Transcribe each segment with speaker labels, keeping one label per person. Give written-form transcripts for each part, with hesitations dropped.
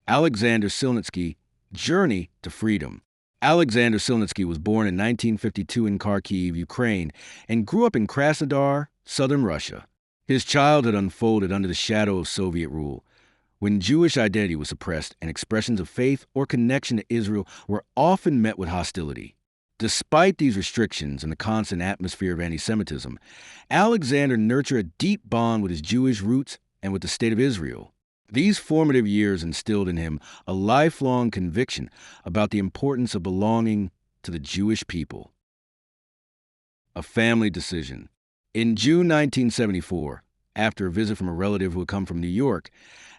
Speaker 1: Alexander Silnitsky, Journey to Freedom. Alexander Silnitsky was born in 1952 in Kharkiv, Ukraine, and grew up in Krasnodar, southern Russia. His childhood unfolded under the shadow of Soviet rule, when Jewish identity was suppressed and expressions of faith or connection to Israel were often met with hostility. Despite these restrictions and the constant atmosphere of anti-Semitism, Alexander nurtured a deep bond with his Jewish roots and with the State of Israel. These formative years instilled in him a lifelong conviction about the importance of belonging to the Jewish people. A family decision. In June 1974, after a visit from a relative who had come from New York,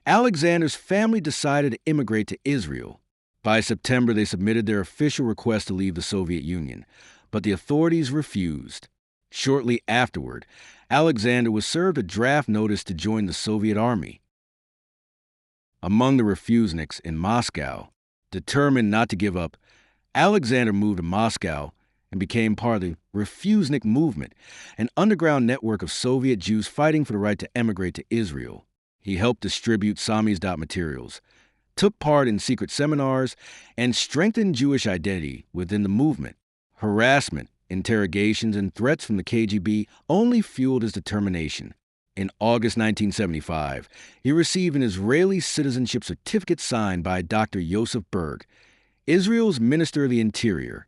Speaker 1: Alexander's family decided to immigrate to Israel. By September, they submitted their official request to leave the Soviet Union, but the authorities refused. Shortly afterward, Alexander was served a draft notice to join the Soviet Army. Among the refuseniks in Moscow, determined not to give up, Alexander moved to Moscow and became part of the Refusenik movement, an underground network of Soviet Jews fighting for the right to emigrate to Israel. He helped distribute samizdat materials, took part in secret seminars, and strengthened Jewish identity within the movement. Harassment, interrogations, and threats from the KGB only fueled his determination. In August 1975, he received an Israeli citizenship certificate signed by Dr. Yosef Berg, Israel's Minister of the Interior.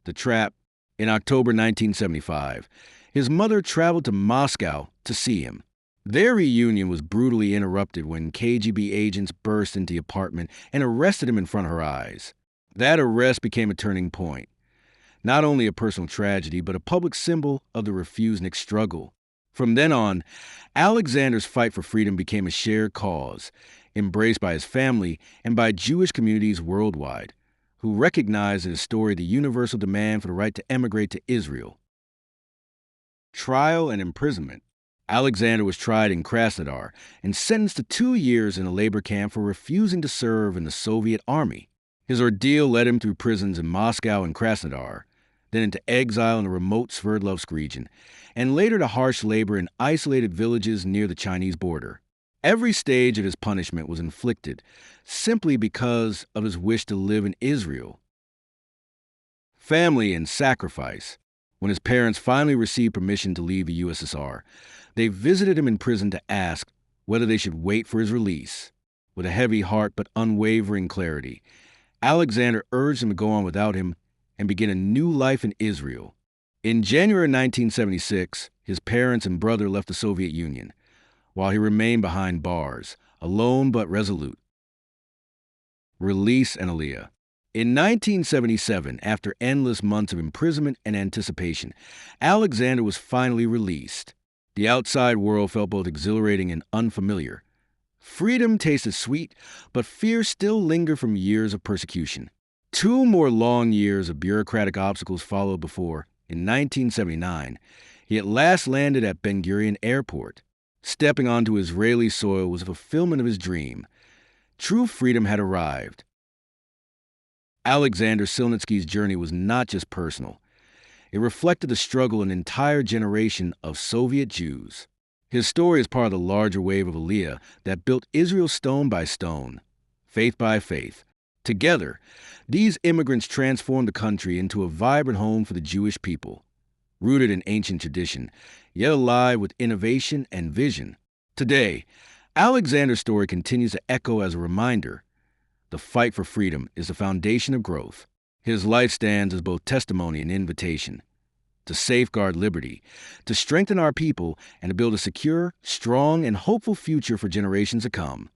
Speaker 1: The trap. In October 1975, his mother traveled to Moscow to see him. Their reunion was brutally interrupted when KGB agents burst into the apartment and arrested him in front of her eyes. That arrest became a turning point. Not only a personal tragedy, but a public symbol of the Refusenik struggle. From then on, Alexander's fight for freedom became a shared cause, embraced by his family and by Jewish communities worldwide, who recognized in his story the universal demand for the right to emigrate to Israel. Trial and imprisonment. Alexander was tried in Krasnodar and sentenced to 2 years in a labor camp for refusing to serve in the Soviet army. His ordeal led him through prisons in Moscow and Krasnodar, then into exile in the remote Sverdlovsk region, and later to harsh labor in isolated villages near the Chinese border. Every stage of his punishment was inflicted simply because of his wish to live in Israel. Family and sacrifice. When his parents finally received permission to leave the USSR, they visited him in prison to ask whether they should wait for his release. With a heavy heart but unwavering clarity, Alexander urged them to go on without him and begin a new life in Israel. In January 1976, his parents and brother left the Soviet Union, while he remained behind bars, alone but resolute. Release and Aliyah. In 1977, after endless months of imprisonment and anticipation, Alexander was finally released. The outside world felt both exhilarating and unfamiliar. Freedom tasted sweet, but fear still lingered from years of persecution. 2 more long years of bureaucratic obstacles followed before, in 1979, he at last landed at Ben Gurion Airport. Stepping onto Israeli soil was a fulfillment of his dream. True freedom had arrived. Alexander Silnitsky's journey was not just personal. It reflected the struggle of an entire generation of Soviet Jews. His story is part of the larger wave of Aliyah that built Israel stone by stone, faith by faith. Together, these immigrants transformed the country into a vibrant home for the Jewish people, rooted in ancient tradition, yet alive with innovation and vision. Today, Alexander's story continues to echo as a reminder. The fight for freedom is the foundation of growth. His life stands as both testimony and invitation to safeguard liberty, to strengthen our people, and to build a secure, strong, and hopeful future for generations to come.